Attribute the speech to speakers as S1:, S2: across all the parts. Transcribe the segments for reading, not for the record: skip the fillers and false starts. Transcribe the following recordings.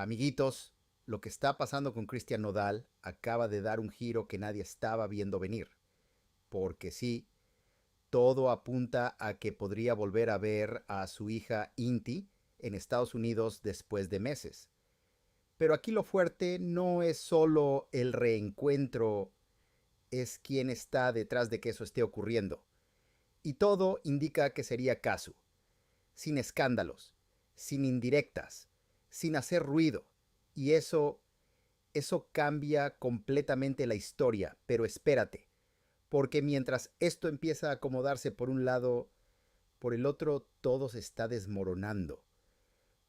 S1: Amiguitos, lo que está pasando con Cristian Nodal acaba de dar un giro que nadie estaba viendo venir. Porque sí, todo apunta a que podría volver a ver a su hija Inti en Estados Unidos después de meses. Pero aquí lo fuerte no es solo el reencuentro, es quién está detrás de que eso esté ocurriendo. Y todo indica que sería Kazu, sin escándalos, sin indirectas, sin hacer ruido. Y eso cambia completamente la historia, pero espérate, porque mientras esto empieza a acomodarse por un lado, por el otro todo se está desmoronando,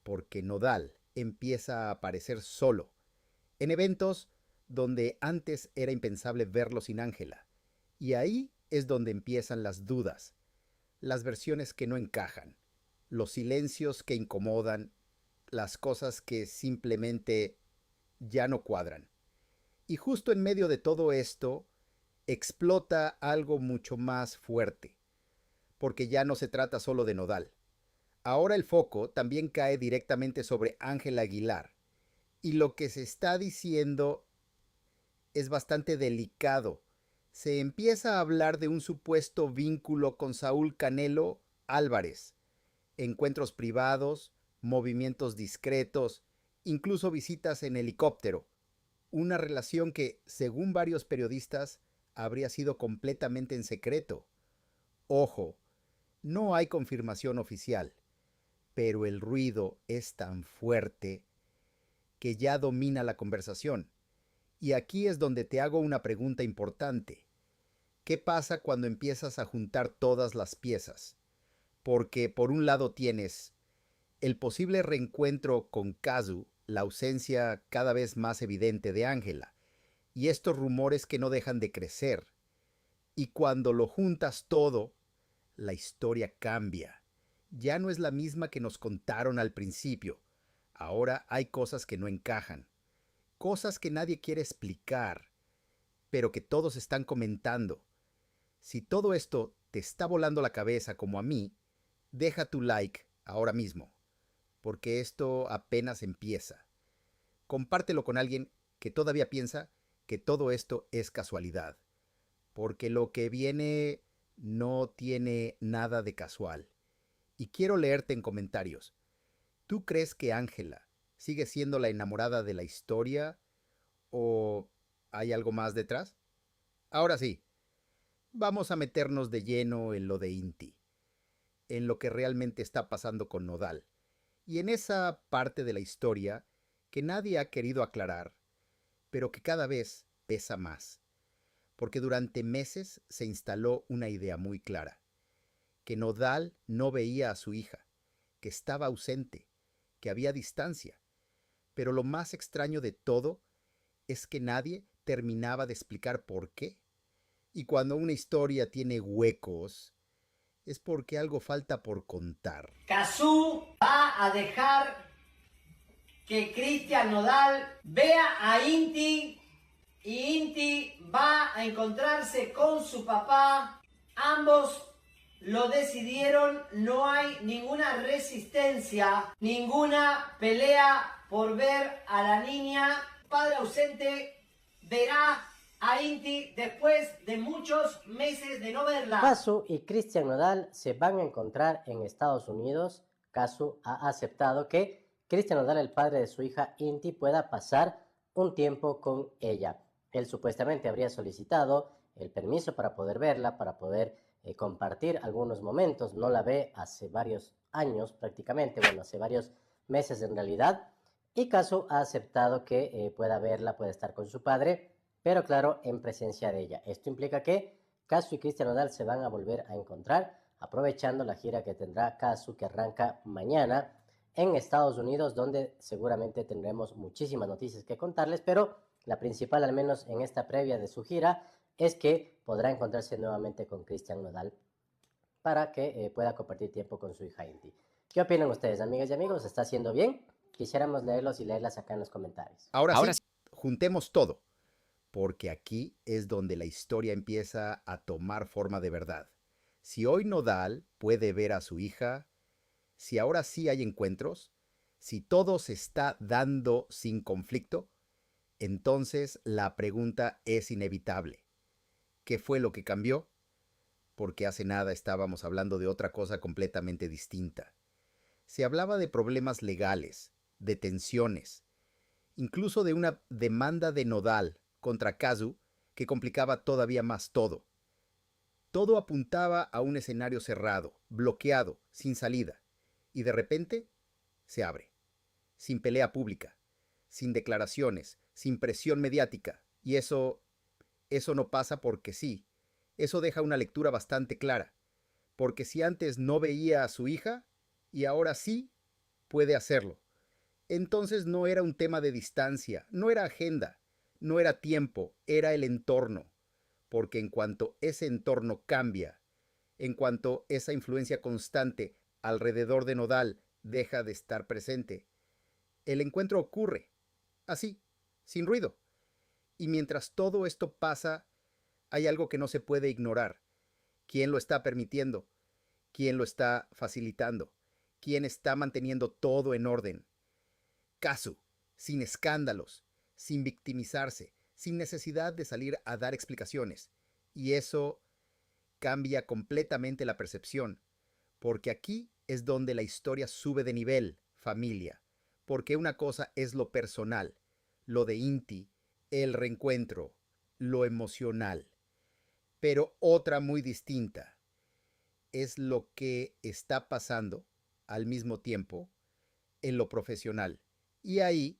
S1: porque Nodal empieza a aparecer solo, en eventos donde antes era impensable verlo sin Ángela, y ahí es donde empiezan las dudas, las versiones que no encajan, los silencios que incomodan, las cosas que simplemente ya no cuadran. Y justo en medio de todo esto explota algo mucho más fuerte, porque ya no se trata solo de Nodal. Ahora el foco también cae directamente sobre Ángela Aguilar, y lo que se está diciendo es bastante delicado. Se empieza a hablar de un supuesto vínculo con Saúl Canelo Álvarez, encuentros privados, movimientos discretos, incluso visitas en helicóptero. Una relación que, según varios periodistas, habría sido completamente en secreto. Ojo, no hay confirmación oficial, pero el ruido es tan fuerte que ya domina la conversación. Y aquí es donde te hago una pregunta importante. ¿Qué pasa cuando empiezas a juntar todas las piezas? Porque por un lado tienes el posible reencuentro con Kazu, la ausencia cada vez más evidente de Ángela, y estos rumores que no dejan de crecer. Y cuando lo juntas todo, la historia cambia. Ya no es la misma que nos contaron al principio. Ahora hay cosas que no encajan, cosas que nadie quiere explicar, pero que todos están comentando. Si todo esto te está volando la cabeza como a mí, deja tu like ahora mismo, porque esto apenas empieza. Compártelo con alguien que todavía piensa que todo esto es casualidad, porque lo que viene no tiene nada de casual. Y quiero leerte en comentarios. ¿Tú crees que Ángela sigue siendo la enamorada de la historia o hay algo más detrás? Ahora sí, vamos a meternos de lleno en lo de Inti, en lo que realmente está pasando con Nodal, y en esa parte de la historia que nadie ha querido aclarar, pero que cada vez pesa más, porque durante meses se instaló una idea muy clara, que Nodal no veía a su hija, que estaba ausente, que había distancia, pero lo más extraño de todo es que nadie terminaba de explicar por qué. Y cuando una historia tiene huecos, es porque algo falta por contar.
S2: Cazú va a dejar que Cristian Nodal vea a Inti y Inti va a encontrarse con su papá. Ambos lo decidieron, no hay ninguna resistencia, ninguna pelea por ver a la niña. Padre ausente verá a Inti después de muchos meses de no verla.
S3: Kazu y Cristian Nodal se van a encontrar en Estados Unidos. Kazu ha aceptado que Cristian Nodal, el padre de su hija Inti, pueda pasar un tiempo con ella. Él supuestamente habría solicitado el permiso para poder verla, para poder compartir algunos momentos. No la ve hace varios años prácticamente, bueno, hace varios meses en realidad. Y Kazu ha aceptado que pueda verla, pueda estar con su padre, pero claro, en presencia de ella. Esto implica que Kazu y Cristian Nodal se van a volver a encontrar, aprovechando la gira que tendrá Kazu, que arranca mañana en Estados Unidos, donde seguramente tendremos muchísimas noticias que contarles, pero la principal, al menos en esta previa de su gira, es que podrá encontrarse nuevamente con Cristian Nodal para que pueda compartir tiempo con su hija Inti. ¿Qué opinan ustedes, amigas y amigos? ¿Está haciendo bien? Quisiéramos leerlos y leerlas acá en los comentarios.
S1: Ahora sí, juntemos todo, porque aquí es donde la historia empieza a tomar forma de verdad. Si hoy Nodal puede ver a su hija, si ahora sí hay encuentros, Si todo se está dando sin conflicto, entonces la pregunta es inevitable. ¿Qué fue lo que cambió? Porque hace nada estábamos hablando de otra cosa completamente distinta. Se hablaba de problemas legales, de tensiones, incluso de una demanda de Nodal contra Kazu que complicaba todavía más todo. Todo apuntaba a un escenario cerrado, bloqueado, sin salida, y de repente se abre, sin pelea pública, sin declaraciones, sin presión mediática, y eso no pasa porque sí. Eso deja una lectura bastante clara, porque si antes no veía a su hija, y ahora sí puede hacerlo. Entonces no era un tema de distancia, no era agenda, no era tiempo, era el entorno, porque en cuanto ese entorno cambia, en cuanto esa influencia constante alrededor de Nodal deja de estar presente, el encuentro ocurre, así, sin ruido. Y mientras todo esto pasa, hay algo que no se puede ignorar. ¿Quién lo está permitiendo? ¿Quién lo está facilitando? ¿Quién está manteniendo todo en orden? Kazu, sin escándalos, sin victimizarse, sin necesidad de salir a dar explicaciones. Y eso cambia completamente la percepción, porque aquí es donde la historia sube de nivel, familia, porque una cosa es lo personal, lo de Inti, el reencuentro, lo emocional, pero otra muy distinta es lo que está pasando al mismo tiempo en lo profesional. Y ahí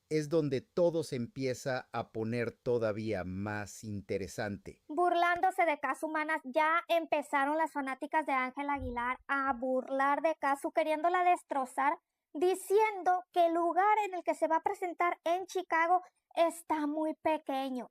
S1: es donde todo se empieza a poner todavía más interesante.
S4: Burlándose de Casu, manas, ya empezaron las fanáticas de Ángela Aguilar a burlar de Casu, queriéndola destrozar, diciendo que el lugar en el que se va a presentar en Chicago está muy pequeño.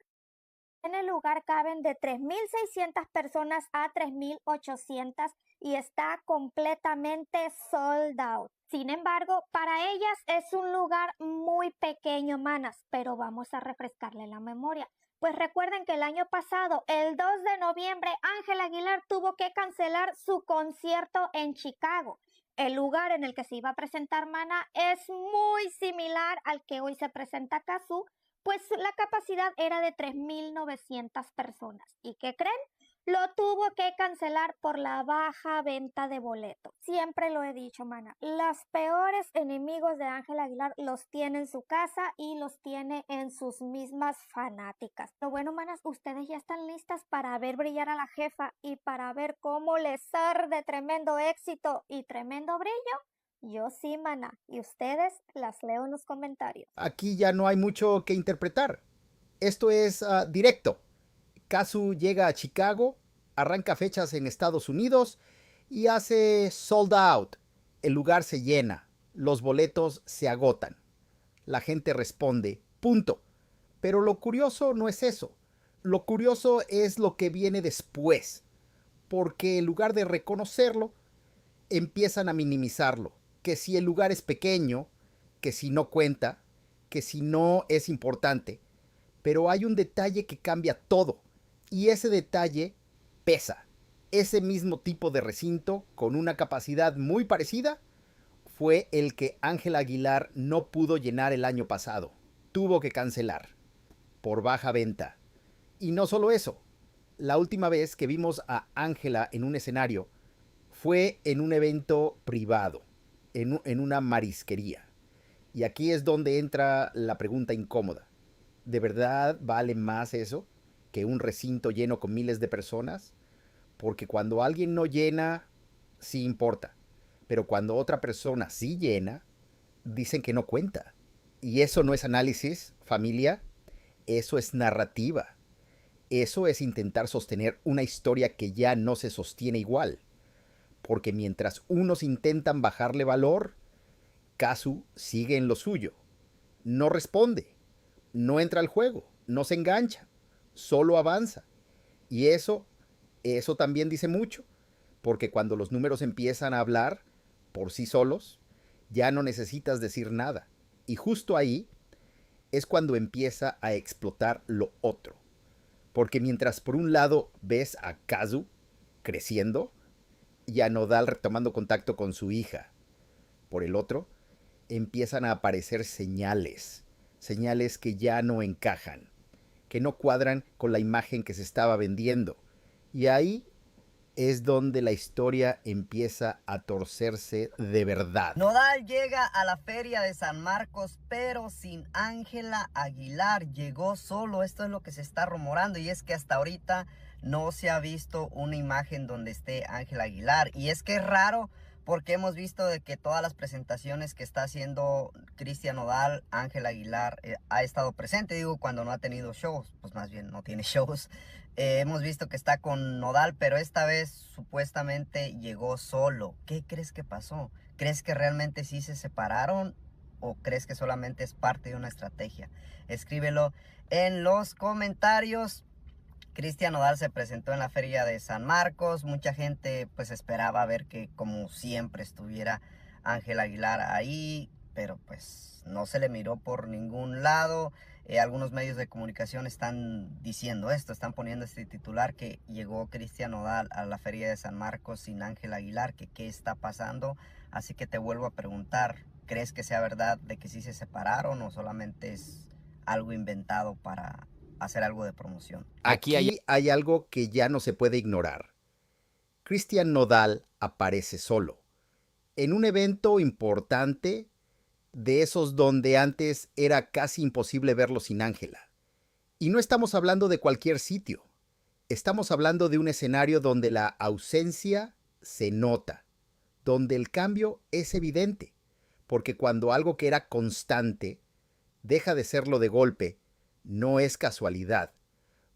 S4: En el lugar caben de 3.600 personas a 3.800 y está completamente sold out. Sin embargo, para ellas es un lugar muy pequeño, manas, pero vamos a refrescarle la memoria. Pues recuerden que el año pasado, el 2 de noviembre, Ángela Aguilar tuvo que cancelar su concierto en Chicago. El lugar en el que se iba a presentar Mana es muy similar al que hoy se presenta Kazu, pues la capacidad era de 3.900 personas. ¿Y qué creen? Lo tuvo que cancelar por la baja venta de boletos. Siempre lo he dicho, mana, los peores enemigos de Ángela Aguilar los tiene en su casa y los tiene en sus mismas fanáticas. Pero bueno, manas, ustedes ya están listas para ver brillar a la jefa y para ver cómo les arde tremendo éxito y tremendo brillo. Yo sí, mana, y ustedes las leo en los comentarios.
S1: Aquí ya no hay mucho que interpretar. Esto es directo. Kazu llega a Chicago, arranca fechas en Estados Unidos y hace sold out. El lugar se llena, los boletos se agotan. La gente responde, punto. Pero lo curioso no es eso. Lo curioso es lo que viene después. Porque en lugar de reconocerlo, empiezan a minimizarlo. Que si el lugar es pequeño, que si no cuenta, que si no es importante. Pero hay un detalle que cambia todo. Y ese detalle pesa. Ese mismo tipo de recinto, con una capacidad muy parecida, fue el que Ángela Aguilar no pudo llenar el año pasado. Tuvo que cancelar por baja venta. Y no solo eso. La última vez que vimos a Ángela en un escenario fue en un evento privado, en una marisquería. Y aquí es donde entra la pregunta incómoda. ¿De verdad vale más eso que un recinto lleno con miles de personas? Porque cuando alguien no llena, sí importa. Pero cuando otra persona sí llena, dicen que no cuenta. Y eso no es análisis, familia. Eso es narrativa. Eso es intentar sostener una historia que ya no se sostiene igual. Porque mientras unos intentan bajarle valor, Kazu sigue en lo suyo. No responde. No entra al juego. No se engancha. Solo avanza. Y eso también dice mucho. Porque cuando los números empiezan a hablar por sí solos, ya no necesitas decir nada. Y justo ahí es cuando empieza a explotar lo otro. Porque mientras por un lado ves a Kazu creciendo y a Nodal retomando contacto con su hija, por el otro, empiezan a aparecer señales, señales que ya no encajan, que no cuadran con la imagen que se estaba vendiendo. Y ahí es donde la historia empieza a torcerse de verdad.
S5: Nodal llega a la feria de San Marcos, pero sin Ángela Aguilar. Llegó solo. Esto es lo que se está rumorando, y es que hasta ahorita no se ha visto una imagen donde esté Ángela Aguilar. Y es que es raro, porque hemos visto de que todas las presentaciones que está haciendo Cristian Nodal, Ángela Aguilar ha estado presente. Digo, cuando no ha tenido shows, pues más bien no tiene shows. Hemos visto que está con Nodal, pero esta vez supuestamente llegó solo. ¿Qué crees que pasó? ¿Crees que realmente sí se separaron o crees que solamente es parte de una estrategia? Escríbelo en los comentarios. Cristian Nodal se presentó en la feria de San Marcos. Mucha gente pues esperaba ver que como siempre estuviera Ángel Aguilar ahí, pero pues no se le miró por ningún lado. Algunos medios de comunicación están diciendo esto, están poniendo este titular, que llegó Cristian Nodal a la feria de San Marcos sin Ángel Aguilar, que qué está pasando. Así que te vuelvo a preguntar, ¿crees que sea verdad de que sí se separaron o solamente es algo inventado para hacer algo de promoción?
S1: Aquí hay algo que ya no se puede ignorar. Cristian Nodal aparece solo en un evento importante, de esos donde antes era casi imposible verlo sin Ángela. Y no estamos hablando de cualquier sitio. Estamos hablando de un escenario donde la ausencia se nota, donde el cambio es evidente, porque cuando algo que era constante deja de serlo de golpe, no es casualidad.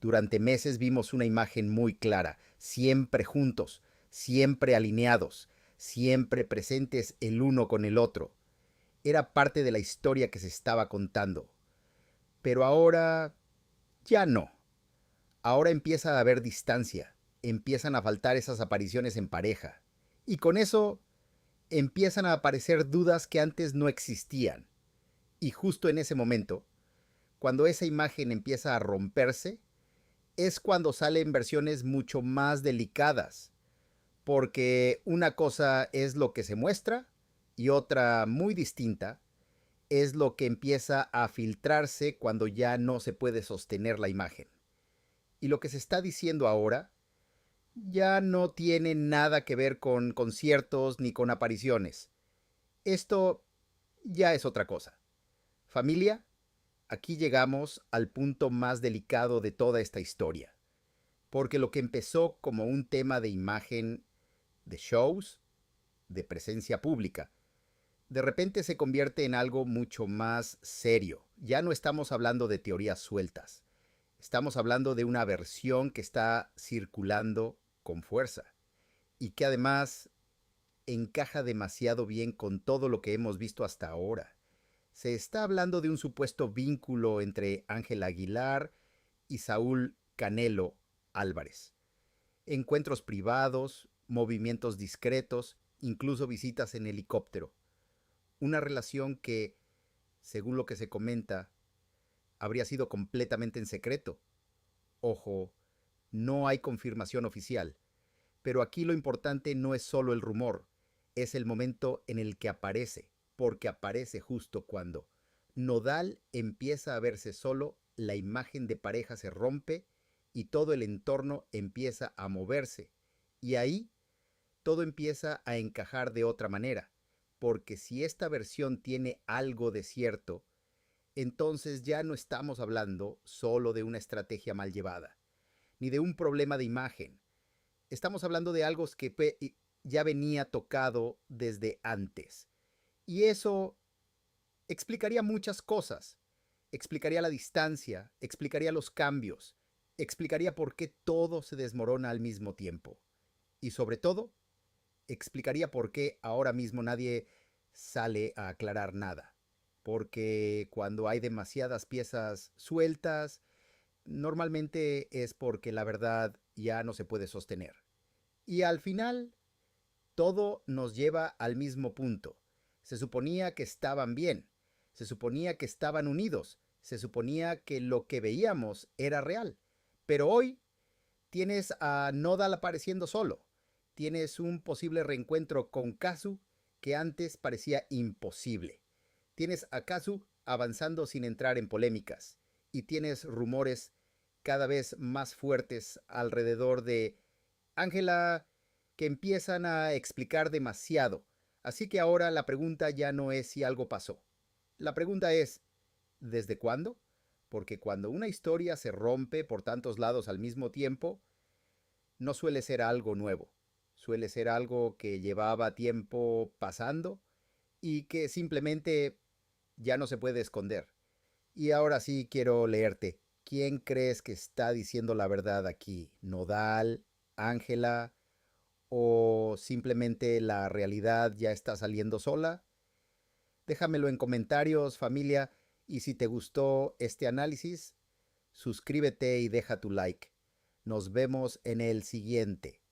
S1: Durante meses vimos una imagen muy clara, siempre juntos, siempre alineados, siempre presentes el uno con el otro. Era parte de la historia que se estaba contando. Pero ahora ya no. Ahora empieza a haber distancia, empiezan a faltar esas apariciones en pareja. Y con eso empiezan a aparecer dudas que antes no existían. Y justo en ese momento, cuando esa imagen empieza a romperse, es cuando salen versiones mucho más delicadas. Porque una cosa es lo que se muestra y otra muy distinta es lo que empieza a filtrarse cuando ya no se puede sostener la imagen. Y lo que se está diciendo ahora ya no tiene nada que ver con conciertos ni con apariciones. Esto ya es otra cosa. Familia, aquí llegamos al punto más delicado de toda esta historia. Porque lo que empezó como un tema de imagen, de shows, de presencia pública, de repente se convierte en algo mucho más serio. Ya no estamos hablando de teorías sueltas. Estamos hablando de una versión que está circulando con fuerza y que además encaja demasiado bien con todo lo que hemos visto hasta ahora. Se está hablando de un supuesto vínculo entre Ángel Aguilar y Saúl Canelo Álvarez. Encuentros privados, movimientos discretos, incluso visitas en helicóptero. Una relación que, según lo que se comenta, habría sido completamente en secreto. Ojo, no hay confirmación oficial, pero aquí lo importante no es solo el rumor, es el momento en el que aparece, porque aparece justo cuando Nodal empieza a verse solo, la imagen de pareja se rompe y todo el entorno empieza a moverse, y ahí todo empieza a encajar de otra manera, porque si esta versión tiene algo de cierto, entonces ya no estamos hablando solo de una estrategia mal llevada, ni de un problema de imagen. Estamos hablando de algo que ya venía tocado desde antes. Y eso explicaría muchas cosas. Explicaría la distancia, explicaría los cambios, explicaría por qué todo se desmorona al mismo tiempo. Y sobre todo, explicaría por qué ahora mismo nadie sale a aclarar nada. Porque cuando hay demasiadas piezas sueltas, normalmente es porque la verdad ya no se puede sostener. Y al final, todo nos lleva al mismo punto. Se suponía que estaban bien, se suponía que estaban unidos, se suponía que lo que veíamos era real. Pero hoy tienes a Nodal apareciendo solo. Tienes un posible reencuentro con Kazu que antes parecía imposible. Tienes a Kazu avanzando sin entrar en polémicas, y tienes rumores cada vez más fuertes alrededor de Ángela que empiezan a explicar demasiado. Así que ahora la pregunta ya no es si algo pasó. La pregunta es, ¿desde cuándo? Porque cuando una historia se rompe por tantos lados al mismo tiempo, no suele ser algo nuevo. Suele ser algo que llevaba tiempo pasando y que simplemente ya no se puede esconder. Y ahora sí quiero leerte. ¿Quién crees que está diciendo la verdad aquí? ¿Nodal? ¿Ángela? ¿O simplemente la realidad ya está saliendo sola? Déjamelo en comentarios, familia, y si te gustó este análisis, suscríbete y deja tu like. Nos vemos en el siguiente.